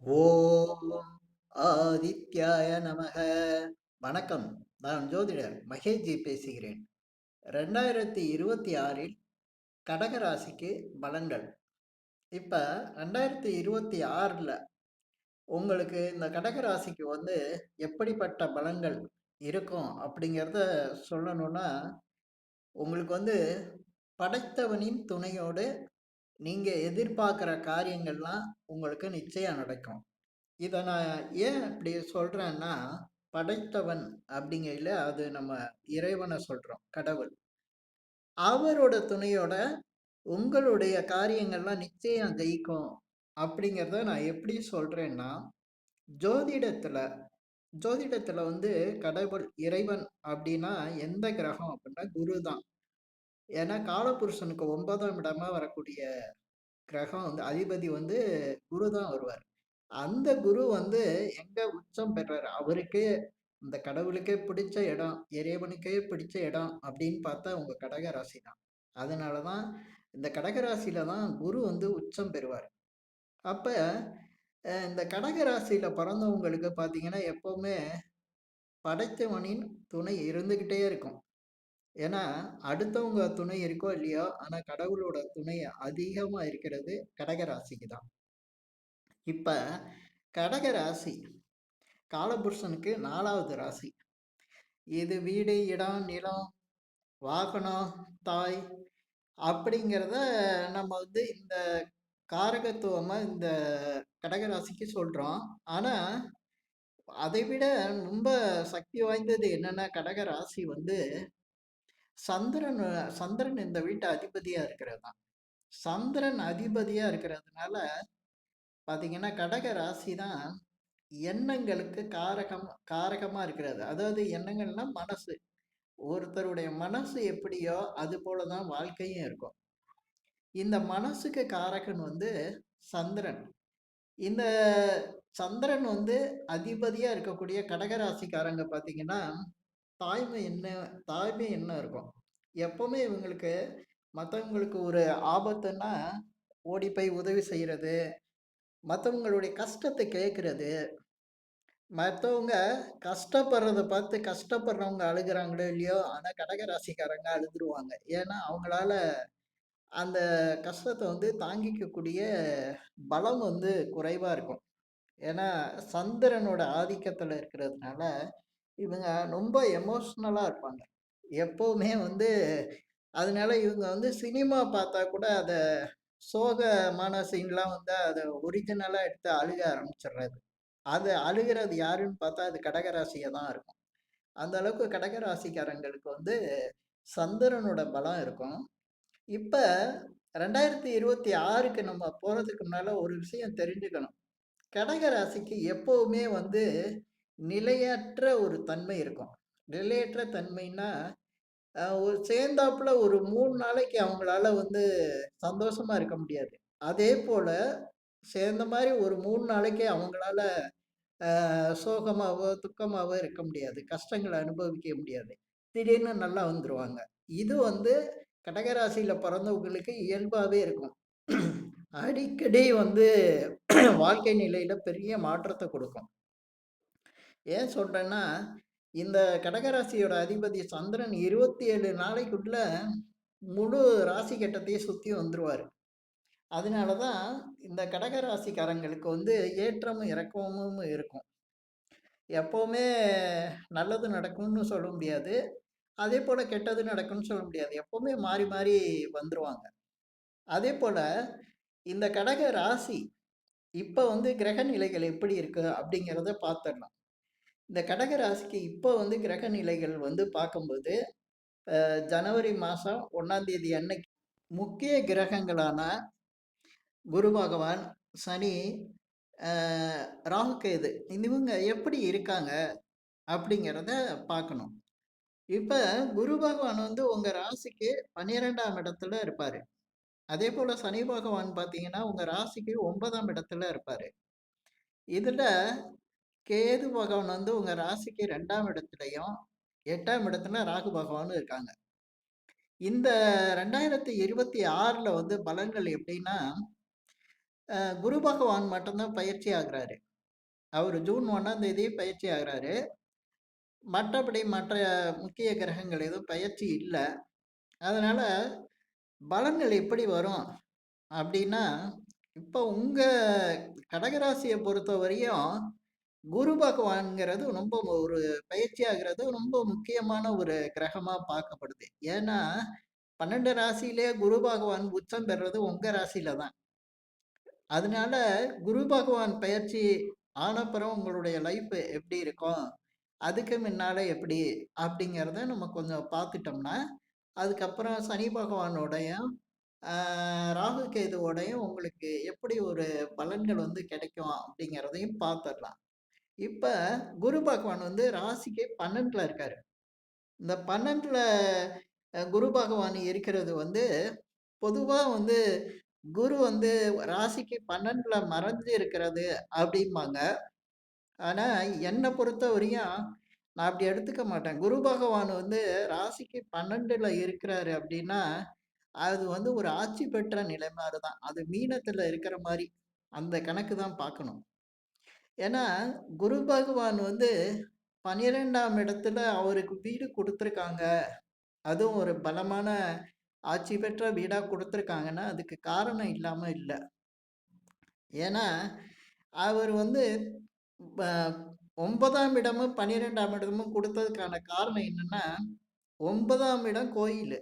ஓம் ஆதித்யாய நமக. வணக்கம். நான் ஜோதிடர் மகேஷ்ஜி பேசுகிறேன். 2026 கடக ராசிக்கு பலன்கள். இப்ப 2026 உங்களுக்கு இந்த கடக ராசிக்கு எப்படிப்பட்ட பலன்கள் இருக்கும் அப்படிங்கிறத சொல்லணும்னா, உங்களுக்கு படைத்தவனின் துணையோடு நீங்க எதிர்பார்க்கிற காரியங்கள்லாம் உங்களுக்கு நிச்சயம் நடக்கும். இத நான் ஏன் இப்படி சொல்றேன்னா, படைத்தவன் அப்படிங்கையில அது நம்ம இறைவன சொல்றோம், கடவுள். அவரோட துணையோட உங்களுடைய காரியங்கள்லாம் நிச்சயம் ஜெயிக்கும் அப்படிங்கிறத நான் எப்படி சொல்றேன்னா, ஜோதிடத்துல ஜோதிடத்துல கடவுள், இறைவன் அப்படின்னா எந்த கிரகம் அப்படின்னா குரு தான். ஏன்னா காலபுருஷனுக்கு 9ஆம் இடமா வரக்கூடிய கிரகம் அதிபதி குரு தான் வருவார். அந்த குரு எங்க உச்சம் பெறாரு. அவருக்கே இந்த கடவுளுக்கே பிடிச்ச இடம், இறைவனுக்கே பிடிச்ச இடம் அப்படின்னு பார்த்தா உங்க கடக ராசி தான். அதனால தான் இந்த கடக ராசியில தான் குரு உச்சம் பெறுவார். அப்ப இந்த கடக ராசியில பிறந்தவங்களுக்கு பார்த்தீங்கன்னா, எப்பவுமே படைத்தவனின் துணை இருந்துகிட்டே இருக்கும். ஏன்னா, அடுத்தவங்க துணை இருக்கோ இல்லையோ, ஆனா கடவுளோட துணை அதிகமா இருக்கிறது கடக ராசிக்கு தான். இப்ப கடக ராசி காலபுருஷனுக்கு 4வது ராசி. இது வீடு, இடம், நிலம், வாகனம், தாய் அப்படிங்கிறத நம்ம இந்த காரகத்துவமா இந்த கடகராசிக்கு சொல்றோம். ஆனா, அதை விட ரொம்ப சக்தி வாய்ந்தது என்னன்னா, கடகராசி சந்திரன் சந்திரன் இந்த வீட்டு அதிபதியா இருக்கிறது தான். சந்திரன் அதிபதியா இருக்கிறதுனால பார்த்தீங்கன்னா, கடக ராசி தான் எண்ணங்களுக்கு காரகமா இருக்கிறது. அதாவது எண்ணங்கள்னா மனசு. ஒருத்தருடைய மனசு எப்படியோ, அது போல தான் வாழ்க்கையும் இருக்கும். இந்த மனசுக்கு காரகன் சந்திரன். இந்த சந்திரன் அதிபதியா இருக்கக்கூடிய கடகராசிக்காரங்க பார்த்தீங்கன்னா, தாய்மை என்ன தாய்மை எண்ணம் இருக்கும். எப்பவுமே இவங்களுக்கு மத்தவங்களுக்கு ஒரு ஆபத்துன்னா, ஓடி போய் உதவி செய்றது, மத்தவங்களுடைய கஷ்டத்த கேட்கறது, மத்தவங்க கஷ்டப்படுறத பார்த்து கஷ்டப்படுறவங்க அழுகுறாங்களோ இல்லையோ, ஆனா கடகராசிக்காரங்க அழுதுருவாங்க. ஏன்னா, அவங்களால அந்த கஷ்டத்த தாங்கிக்கக்கூடிய பலம் குறைவா இருக்கும். ஏன்னா, சந்திரனோட ஆதிக்கத்துல இருக்கிறதுனால, இவங்க ரொம்ப எமோஷனலா இருப்பாங்க. எப்பவுமே அதனால இவங்க சினிமா பார்த்தா கூட அத சோகமான சீன்லாம் அத ஒரிஜினலா எடுத்து அழுக ஆரம்பிச்சுடுறது. அது அழுகுறது யாருன்னு பார்த்தா, அது கடகராசியா தான் இருக்கும். அந்த அளவுக்கு கடகராசிக்காரங்களுக்கு சந்திரனோட பலம் இருக்கும். இப்ப 2026க்கு நம்ம போறதுக்கு முன்னால ஒரு விஷயம் தெரிஞ்சுக்கணும். கடக ராசிக்கு எப்பவுமே நிலையற்ற ஒரு தன்மை இருக்கும். நிலையற்ற தன்மைன்னா, ஒரு சேர்ந்தாப்புல ஒரு 3 நாளைக்கு அவங்களால சந்தோஷமா இருக்க முடியாது. அதேபோல சேர்ந்த மாரி ஒரு 3 நாளைக்கு அவங்களால சோகமாவோ, துக்கமாவோ இருக்க முடியாது. கஷ்டங்கள அனுபவிக்க முடியாது. திடீர்னு நல்லா வந்துருவாங்க. இது கடகராசியில பொறந்தவங்களுக்கு இயல்பாவே இருக்கும். அடிக்கடி வாழ்க்கை நிலையில பெரிய மாற்றத்த குடுக்கும். ஏன் சொல்றேன்னா, இந்த கடகராசியோட அதிபதி சந்திரன் 27 நாளைக்குள்ள முழு ராசி கட்டத்தையும் சுத்தி வந்துருவாரு. அதனால தான் இந்த கடக ராசிக்காரங்களுக்கு ஏற்றமும், இறக்கமும் இருக்கும். எப்பவுமே நல்லது நடக்கும்னு சொல்ல முடியாது. அதேபோல கெட்டது நடக்கும்னு சொல்ல முடியாது. எப்பவுமே மாறி, மாறி வந்துருவாங்க. அதேபோல இந்த கடக ராசி இப்ப கிரக நிலைகள் எப்படி இருக்கு அப்படிங்கிறத பார்த்துடலாம். இந்த கடக ராசிக்கு இப்போ கிரக நிலைகள் பார்க்கும்போது, ஜனவரி மாசம் 1ஆம் தேதி அன்னைக்கு முக்கிய கிரகங்களான குரு பகவான், சனி, அ ராகுகேது இவங்க எப்படி இருக்காங்க அப்படிங்கிறத பார்க்கணும். இப்ப குரு பகவான் உங்க ராசிக்கு 12ஆம் இடத்துல இருப்பாரு. அதேபோல சனி பகவான் பார்த்தீங்கன்னா, உங்க ராசிக்கு 9ஆம் இடத்துல இருப்பாரு. இதுல கேது பகவான் உங்க ராசிக்கு 2ஆம் இடத்துலயும், 8ஆம் இடத்துல ராகு பகவானும் இருக்காங்க. இந்த 2026ல பலன்கள் எப்படின்னா, குரு பகவான் மட்டும் தான் பயிற்சி ஆகுறாரு. அவரு ஜூன் 1ஆம் தேதி பயிற்சி ஆகுறாரு. மற்றபடி மற்ற முக்கிய கிரகங்கள் எதுவும் பயிற்சி இல்ல. அதனால பலன்கள் எப்படி வரும் அப்டின்னா, இப்ப உங்க கடகராசிய பொறுத்தவரையும் குரு பகவான்ங்கிறது ரொம்ப ஒரு பயிற்சி ஆகுறது ரொம்ப முக்கியமான ஒரு கிரகமா பார்க்கப்படுது. ஏன்னா, 12 ராசியிலே குரு பகவான் உச்சம் பெறுறது உங்க ராசியில தான். அதனால குரு பகவான் பயிற்சி ஆனப்புறம் உங்களுடைய லைஃப் எப்படி இருக்கும்? அதுக்கு முன்னால எப்படி? அப்படிங்கிறத நம்ம கொஞ்சம் பார்த்துட்டோம்னா, அதுக்கப்புறம் சனி பகவானோடையும், ஆ ராகு கேதுவோடையும் உங்களுக்கு எப்படி ஒரு பலன்கள் வந்து கிடைக்கும் அப்படிங்கிறதையும் பார்த்துடலாம். இப்ப குரு பகவான் வந்து ராசிக்கு 12ல இருக்காரு. இந்த 12ல குரு பகவான் இருக்கிறது வந்து, பொதுவா வந்து குரு வந்து ராசிக்கு 12ல மறைஞ்சு இருக்கிறது அப்படிம்பாங்க. ஆனா, என்ன பொறுத்தவரையும் நான் அப்படி எடுத்துக்க மாட்டேன். குரு பகவான் வந்து ராசிக்கு 12ல இருக்கிறாரு அப்படின்னா, அது வந்து ஒரு ஆட்சி பெற்ற நிலை மாரி தான். அது மீனத்துல இருக்கிற மாரி. அந்த கணக்கு தான் பார்க்கணும். ஏன்னா, குரு பகவான் வந்து 12ஆம் இடத்துல அவருக்கு வீடு குடுத்துருக்காங்க. அதுவும் ஒரு பலமான ஆட்சி பெற்ற வீடா குடுத்துருக்காங்கன்னா, அதுக்கு காரணம் இல்லாம இல்ல. ஏன்னா, அவர் வந்து ப 9ஆம் இடமும், 12ஆம் இடமும் குடுத்ததுக்கான காரணம் என்னன்னா, 9ஆம் இடம் கோயிலு.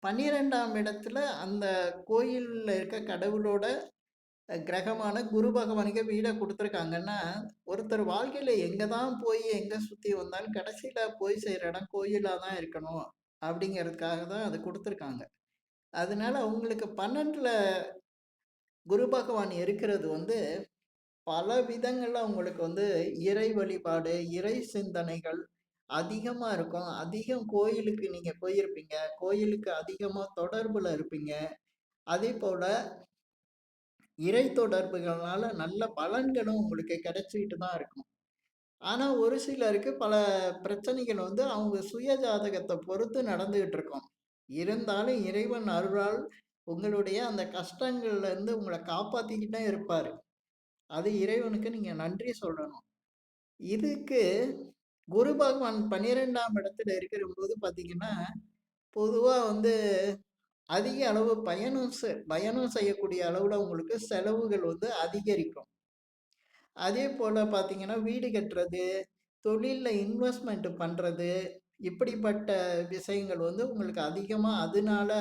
12ஆம் இடத்துல அந்த கோயில்ல இருக்க கடவுளோட கிரகமான குரு பகவானுக்கு வீட குடுத்துருக்காங்கன்னா, ஒருத்தர் வாழ்க்கையில எங்க தான் போய் எங்க சுத்தி வந்தாலும் கடைசியில போய் சேர்ற இடம் கோயிலா தான் இருக்கணும். அப்படிங்கிறதுக்காக தான் அத குடுத்துருக்காங்க. அதனால உங்களுக்கு 12ல குரு பகவான் இருக்கிறது வந்து பல விதங்கள்ல உங்களுக்கு வந்து இறை வழிபாடு, இறை சிந்தனைகள் அதிகமா இருக்கும். அதிகம் கோயிலுக்கு நீங்க போயிருப்பீங்க. கோயிலுக்கு அதிகமா தொடர்புல இருப்பீங்க. அதேபோல இறை தொடர்புகள்னால நல்ல பலன்களும் உங்களுக்கு கிடைச்சுக்கிட்டு தான் இருக்கும். ஆனா, ஒரு சிலருக்கு பல பிரச்சனைகள் வந்து அவங்க சுய ஜாதகத்த பொறுத்து நடந்துகிட்டு இருக்கும். இருந்தாலும் இறைவன் அருளால் உங்களுடைய அந்த கஷ்டங்கள்ல இருந்து உங்கள காப்பாத்திக்கிட்டே இருப்பாரு. அது இறைவனுக்கு நீங்க நன்றி சொல்லணும். இதுக்கு குரு பகவான் 12ஆம் இடத்துல இருக்கிறபோது பார்த்தீங்கன்னா, பொதுவா வந்து அதிக அளவு பயணம் செய்யக்கூடிய அளவுல உங்களுக்கு செலவுகள் வந்து அதிகரிக்கும். அதேபோல பார்த்தீங்கன்னா, வீடு கட்டுறது, தொழில்ல இன்வெஸ்ட்மென்ட் பண்றது, இப்படிப்பட்ட விஷயங்கள் வந்து உங்களுக்கு அதிகமா அதனால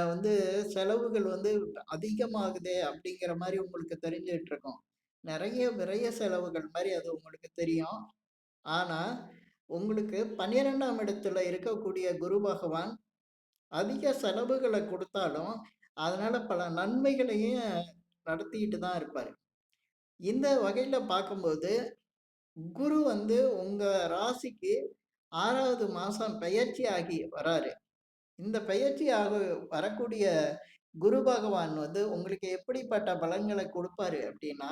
வந்து செலவுகள் வந்து அதிகமாகுதே அப்படிங்கிற மாரி உங்களுக்கு தெரிஞ்சுட்டு இருக்கும். நெறைய விரய செலவுகள் மாரி அது உங்களுக்கு தெரியும். ஆனா, உங்களுக்கு 12ஆம் இடத்துல இருக்கக்கூடிய குரு பகவான் அதிக செலவுகள குடுத்தாலும், அதனால பல நன்மைகளையும் நடத்திட்டு தான் இருப்பாரு. இந்த வகையில பார்க்கும்போது, குரு வந்து உங்க ராசிக்கு 6வது மாசம் பெயர்ச்சி ஆகி வராரு. இந்த பெயர்ச்சி வரக்கூடிய குரு பகவான் வந்து உங்களுக்கு எப்படிப்பட்ட பலன்கள குடுப்பாரு அப்டின்னா,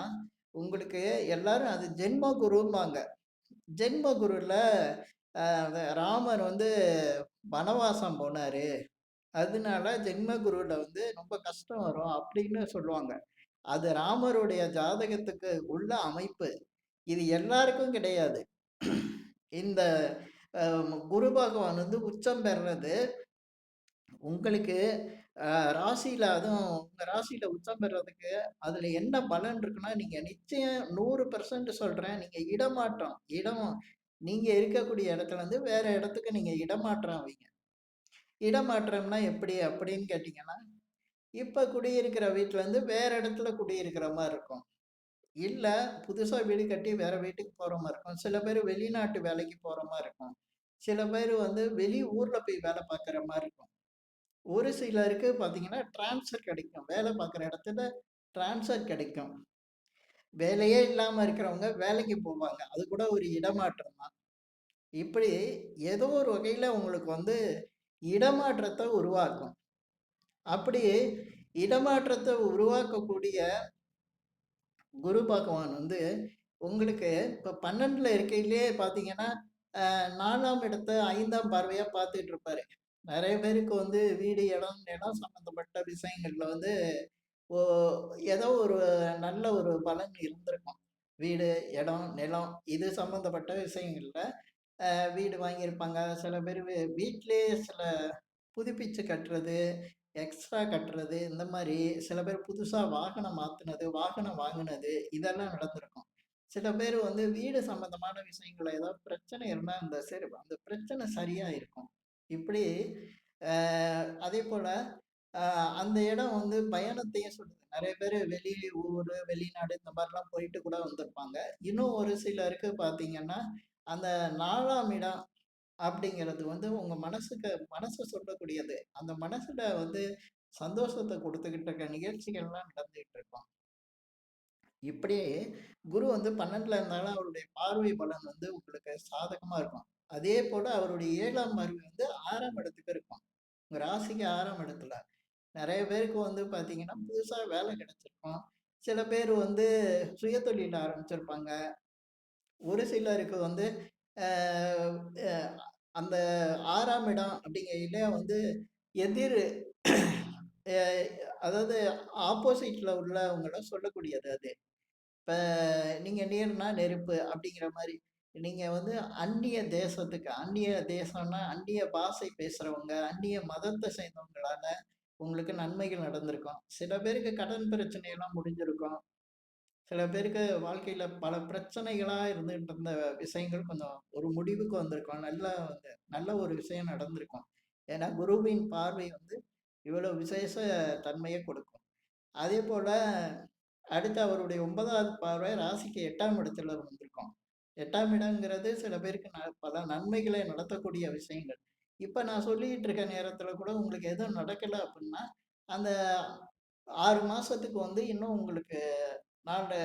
உங்களுக்கு எல்லாரும் அது ஜென்ம குரும்பாங்க. ஜென்ம குருல ராமர் வந்து வனவாசம் போனாரு. அதனால ஜென்ம குருல வந்து ரொம்ப கஷ்டம் வரும் அப்படின்னு சொல்லுவாங்க. அது ராமருடைய ஜாதகத்துக்கு உள்ள அமைப்பு. இது எல்லாருக்கும் கிடையாது. இந்த குரு பகவான் வந்து உச்சம் பெறுறது உங்களுக்கு அ ராசியில அதுவும் உங்க ராசியில உச்சம் பெறுறதுக்கு அதுல என்ன பலன் இருக்குன்னா, நீங்க நிச்சயம் 100% சொல்றேன். நீங்க நீங்க இருக்கக்கூடிய இடத்துல இருந்து வேற இடத்துக்கு நீங்க இடமாற்றம் ஆவீங்க. இடமாற்றம்னா எப்படி அப்படின்னு கேட்டீங்கன்னா, இப்ப குடியிருக்கிற வீட்ல இருந்து வேற இடத்துல குடியிருக்கிற மாரி இருக்கும். இல்ல புதுசா வீடு கட்டி வேற வீட்டுக்கு போற மாரி இருக்கும். சில பேரு வெளிநாட்டு வேலைக்கு போற மாரி இருக்கும். சில பேரு வந்து வெளி ஊர்ல போய் வேலை பார்க்குற மாரி இருக்கும். ஒரு சிலருக்கு பார்த்தீங்கன்னா, ட்ரான்ஸ்ஃபர் கிடைக்கும். வேலை பார்க்குற இடத்துல ட்ரான்ஸ்ஃபர் கிடைக்கும். வேலையே இல்லாம இருக்கிறவங்க வேலைக்கு போவாங்க. அது கூட ஒரு இடமாற்றம் தான். இப்படி ஏதோ ஒரு வகையில உங்களுக்கு வந்து இடமாற்றத்த உருவாக்கும். அப்படி இடமாற்றத்த உருவாக்கக்கூடிய குரு பகவான் வந்து உங்களுக்கு இப்ப 12ல இருக்கையிலேயே பார்த்தீங்கன்னா, 4ஆம் இடத்த 5ஆம் பார்வையா பார்த்துட்டு இருப்பாரு. நெறைய பேருக்கு வந்து வீடு, இடம், நிலம் சம்மந்தப்பட்ட விஷயங்கள்ல வந்து ஓ ஏதோ ஒரு நல்ல ஒரு பலன் இருந்திருக்கும். வீடு, இடம், நிலம் இது சம்மந்தப்பட்ட விஷயங்கள்ல வீடு வாங்கியிருப்பாங்க. சில பேரு வீட்லயே சில புதுப்பிச்சு கட்டுறது, எக்ஸ்ட்ரா கட்டுறது, இந்த மாரி சில பேர் புதுசா வாகனம் மாத்துனது, வாகனம் வாங்குனது, இதெல்லாம் நடந்திருக்கும். சில பேர் வந்து வீடு சம்மந்தமான விஷயங்கள்ல ஏதாவது பிரச்சனை இருந்தா, அந்த பிரச்சனை சரியா இருக்கும். இப்படி அ அதேபோல அ அந்த இடம் வந்து பயணத்தையும் சொல்லுது. நெறைய பேரு வெளி ஊரு, வெளிநாடு இந்த மாரிலாம் போயிட்டு கூட வந்திருப்பாங்க. இன்னும் ஒரு சிலருக்கு பார்த்தீங்கன்னா, அந்த 4ஆம் இடம் அப்படிங்கிறது வந்து உங்க மனசு சொல்லக்கூடியது. அந்த மனசுல வந்து சந்தோஷத்த குடுத்துக்கிட்டு இருக்க நிகழ்ச்சிகள்லாம் நடந்துகிட்டு இருக்கும். இப்படியே குரு வந்து 12ல இருந்தாலும் அவருடைய பார்வை பலன் வந்து உங்களுக்கு சாதகமா இருக்கும். அதே போல அவருடைய 7ஆம் பார்வை வந்து 6ஆம் இடத்துக்கு இருக்கும். உங்க ராசிக்கு 6ஆம் இடத்துல. நெறைய பேருக்கு வந்து பார்த்தீங்கன்னா, புதுசா வேலை கிடைச்சிருக்கும். சில பேர் வந்து சுயதொழில் ஆரம்பிச்சிருப்பாங்க. ஒரு சிலருக்கு வந்து அ அ அந்த 6ஆம் இடம் அப்படிங்கையில வந்து எதிர் அ அதாவது ஆப்போசிட்ல உள்ளவங்கள சொல்லக்கூடியது அது. இப்ப நீங்க நீர்னா நெருப்பு அப்படிங்கிற மாரி. நீங்க வந்து அந்நிய தேசத்துக்கு அந்நிய தேசம்னா, அந்நிய பாஷை பேசுறவங்க, அந்நிய மதத்த சேர்ந்தவங்களால உங்களுக்கு நன்மைகள் நடந்திருக்கும். சில பேருக்கு கடன் பிரச்சனையெல்லாம் முடிஞ்சிருக்கும். சில பேருக்கு வாழ்க்கையில பல பிரச்சனைகளா இருந்துட்டு இருந்த விஷயங்கள் கொஞ்சம் ஒரு முடிவுக்கு வந்திருக்கும். நல்ல ஒரு விஷயம் நடந்திருக்கும். ஏன்னா குருவின் பார்வை வந்து இவ்வளவு விசேஷ தன்மைய கொடுக்கும். அதேபோல அடுத்து அவருடைய 9வது பார்வை ராசிக்கு 8ஆம் இடத்துல வந்திருக்கும். 8ஆம் இடம்ங்கிறது சில பேருக்கு பல நன்மைகளை நடத்தக்கூடிய விஷயங்கள். இப்ப நான் சொல்லிக்கிட்டு இருக்க நேரத்துல கூட உங்களுக்கு எதுவும் நடக்கல அப்டின்னா, அந்த 6 மாசத்துக்கு வந்து இன்னும் உங்களுக்கு நாளு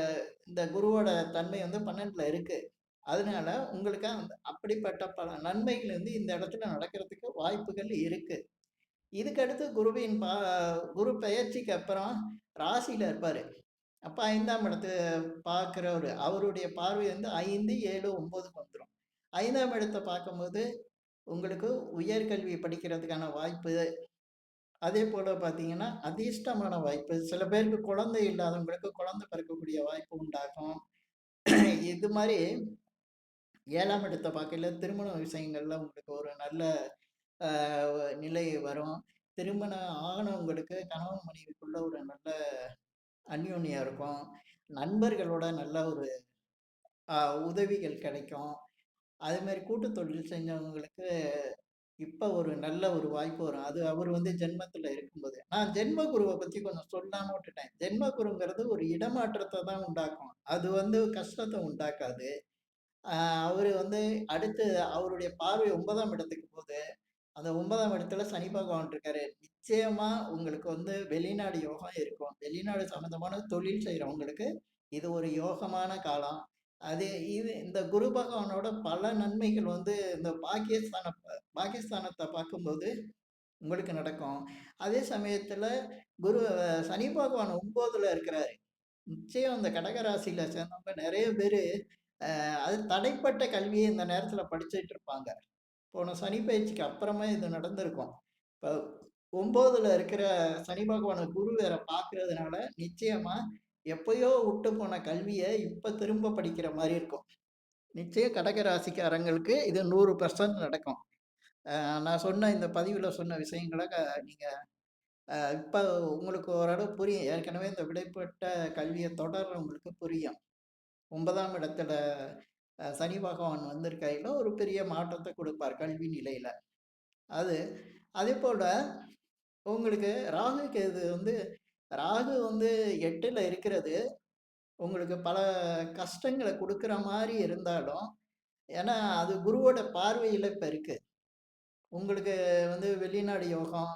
இந்த குருவோட தன்மை வந்து 12ல இருக்கு. அதனால உங்களுக்கு அப்படிப்பட்ட பல நன்மைகள் வந்து இந்த இடத்துல நடக்கிறதுக்கு வாய்ப்புகள் இருக்கு. இதுக்கு அடுத்து குரு பெயர்ச்சிக்கு அப்புறம் ராசியில இருப்பாரு. அப்ப 5ஆம் இடத்த பார்க்கிறவரு. அவருடைய பார்வை வந்து 5, 7, 9க்கு வந்துரும். 5ஆம் இடத்த பார்க்கும்போது உங்களுக்கு உயர்கல்வி படிக்கிறதுக்கான வாய்ப்பு, அதேபோல பார்த்தீங்கன்னா, அதிர்ஷ்டமான வாய்ப்பு. சில பேருக்கு குழந்தை இல்லாதவங்களுக்கு குழந்தை பிறக்கக்கூடிய வாய்ப்பு உண்டாகும். இது மாரி 7ஆம் இடத்த பார்க்கையில திருமண விஷயங்கள்ல உங்களுக்கு ஒரு நல்ல அ நிலை வரும். திருமணம் ஆனவங்களுக்கு கணவன் மனைவிக்குள்ள ஒரு நல்ல அந்யோன்யம் இருக்கும். நண்பர்களோட நல்ல ஒரு அ உதவிகள் கிடைக்கும். அதேமாரி கூட்டு தொழில் செஞ்சவங்களுக்கு இப்ப ஒரு நல்ல ஒரு வாய்ப்பு வரும். அது அவரு வந்து ஜென்மத்துல இருக்கும்போது. நான் ஜென்ம குருவ பத்தி கொஞ்சம் சொல்லாம விட்டுட்டேன். ஜென்ம குருங்கிறது ஒரு இடமாற்றத்த தான் உண்டாக்கும். அது வந்து கஷ்டத்த உண்டாக்காது. அ அவரு வந்து அடுத்து அவருடைய பார்வை 9ஆம் இடத்துக்கு போது, அந்த 9ஆம் இடத்துல சனி பகவான் இருக்காரு. நிச்சயமா உங்களுக்கு வந்து வெளிநாடு யோகம் இருக்கும். வெளிநாடு சம்மந்தமான தொழில் செய்றவங்களுக்கு இது ஒரு யோகமான காலம். அது இந்த குரு பகவானோட பல நன்மைகள் வந்து இந்த பாகிஸ்தானத்த பார்க்கும்போது உங்களுக்கு நடக்கும். அதே சமயத்துல சனி பகவான் 9ல இருக்கிறாரு. நிச்சயம் இந்த கடக ராசியில சேர்ந்தவங்க நெறைய பேரு அது தடைப்பட்ட கல்விய இந்த நேரத்துல படிச்சுட்டு இருப்பாங்க. போன சனி பயிற்சிக்கு அப்புறமே இது நடந்திருக்கும். இப்ப 9ல இருக்கிற சனி பகவான குரு வேற பார்க்கிறதுனால, நிச்சயமா எப்பயோ விட்டு போன கல்விய இப்ப திரும்ப படிக்கிற மாரி இருக்கும். நிச்சயம் கடக ராசிக்காரங்களுக்கு இது 100% நடக்கும். அ நான் சொன்ன இந்த பதிவுல சொன்ன விஷயங்கள நீங்க இப்ப உங்களுக்கு ஓரளவு புரியும். ஏற்கனவே இந்த விடைப்பட்ட கல்விய தொடர்றவங்களுக்கு புரியும். 9ஆம் இடத்துல சனி பகவான் வந்திருக்கையில ஒரு பெரிய மாற்றத்த குடுப்பார் கல்வி நிலையில. அது அதேபோல உங்களுக்கு ராகு வந்து 8ல இருக்கிறது, உங்களுக்கு பல கஷ்டங்கள குடுக்குற மாரி இருந்தாலும், ஏன்னா அது குருவோட பார்வையில இப்ப இருக்கு. உங்களுக்கு வந்து வெளிநாடு யோகம்,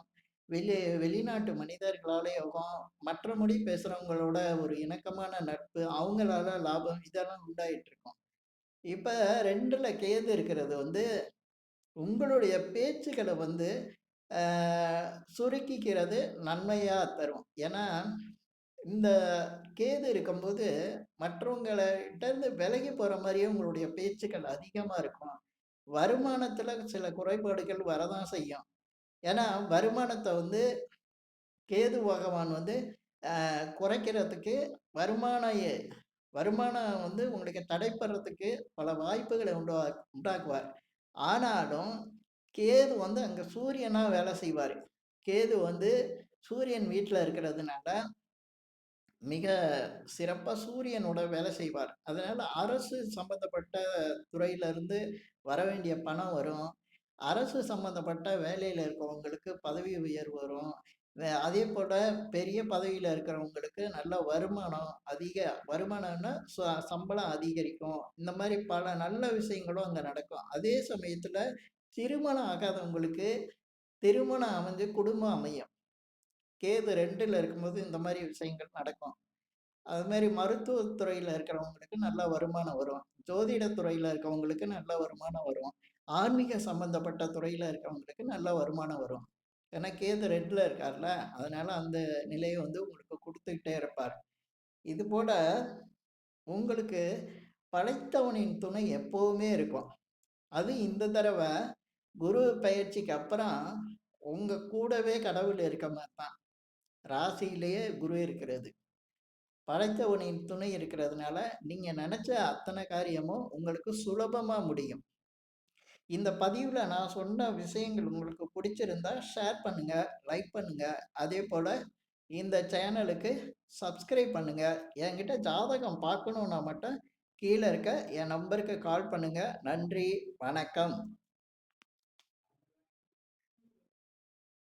வெளிநாட்டு மனிதர்களால யோகம், மற்ற மொழி பேசுறவங்களோட ஒரு இணக்கமான நட்பு, அவங்களால லாபம் இதெல்லாம் உண்டாயிட்டு இருக்கும். இப்ப 2ல கேது இருக்கிறது வந்து, உங்களுடைய பேச்சுக்கள வந்து அ சுருக்கிக்கிறது நன்மையா தரும். ஏன்னா, இந்த கேது இருக்கும்போது, மற்றவங்கள்ட்ட விலகி போற மாரியே உங்களுடைய பேச்சுக்கள் அதிகமா இருக்கும். வருமானத்துல சில குறைபாடுகள் வரதான் செய்யும். ஏன்னா, வருமானத்த வந்து கேது பகவான் வந்து குறைக்கிறதுக்கு வருமான வருமானம் வந்து உங்களுக்கு தடைப்படுறதுக்கு பல வாய்ப்புகளை உண்டாக்குவார். ஆனாலும் கேது வந்து அங்க சூரியனா வேலை செய்வாரு. கேது வந்து சூரியன் வீட்ல இருக்கிறதுனால மிக சிறப்பா சூரியனோட வேலை செய்வார். அதனால அரசு சம்பந்தப்பட்ட துறையிலிருந்து வரவேண்டிய பணம் வரும். அரசு சம்பந்தப்பட்ட வேலையில இருக்கிறவங்களுக்கு பதவி உயர்வு வரும். அதேபோல பெரிய பதவியில இருக்கிறவங்களுக்கு நல்ல வருமானம் வருமானம்னா சம்பளம் அதிகரிக்கும். இந்த மாரி பல நல்ல விஷயங்களும் அங்க நடக்கும். அதே சமயத்துல திருமணம் ஆகாதவங்களுக்கு திருமணம் அமைஞ்சு குடும்பம் அமையும். கேது 2ல இருக்கும்போது இந்த மாரி விஷயங்கள் நடக்கும். அது மாரி மருத்துவத் துறையில இருக்கிறவங்களுக்கு நல்ல வருமானம் வரும். ஜோதிட துறையில இருக்கவங்களுக்கு நல்ல வருமானம் வரும். ஆன்மீக சம்பந்தப்பட்ட துறையில இருக்கிறவங்களுக்கு நல்ல வருமானம் வரும். ஏன்னா கேது 2ல இருக்கார்ல, அதனால அந்த நிலைய வந்து உங்களுக்கு குடுத்துக்கிட்டே இருப்பார். இதுபோல உங்களுக்கு படைத்தவனின் துணை எப்பவுமே இருக்கும். அது இந்த தடவ குரு பெயர்ச்சிக்கு அப்புறம் உங்க கூடவே கடவுள் இருக்க மாரி தான். ராசியிலேயே குரு இருக்கிறது. படைத்தவனின் துணை இருக்கிறதுனால, நீங்க நெனச்ச அத்தன காரியமும் உங்களுக்கு சுலபமா முடியும். இந்த பதிவுல நான் சொன்ன விஷயங்கள் உங்களுக்கு பிடிச்சிருந்தா ஷேர் பண்ணுங்க, லைக் பண்ணுங்க. அதேபோல இந்த சேனலுக்கு சப்ஸ்கிரைப் பண்ணுங்க. என்கிட்ட ஜாதகம் பார்க்கணும்னா மட்டும் கீழ இருக்க என் நம்பருக்கு கால் பண்ணுங்க. நன்றி, வணக்கம்.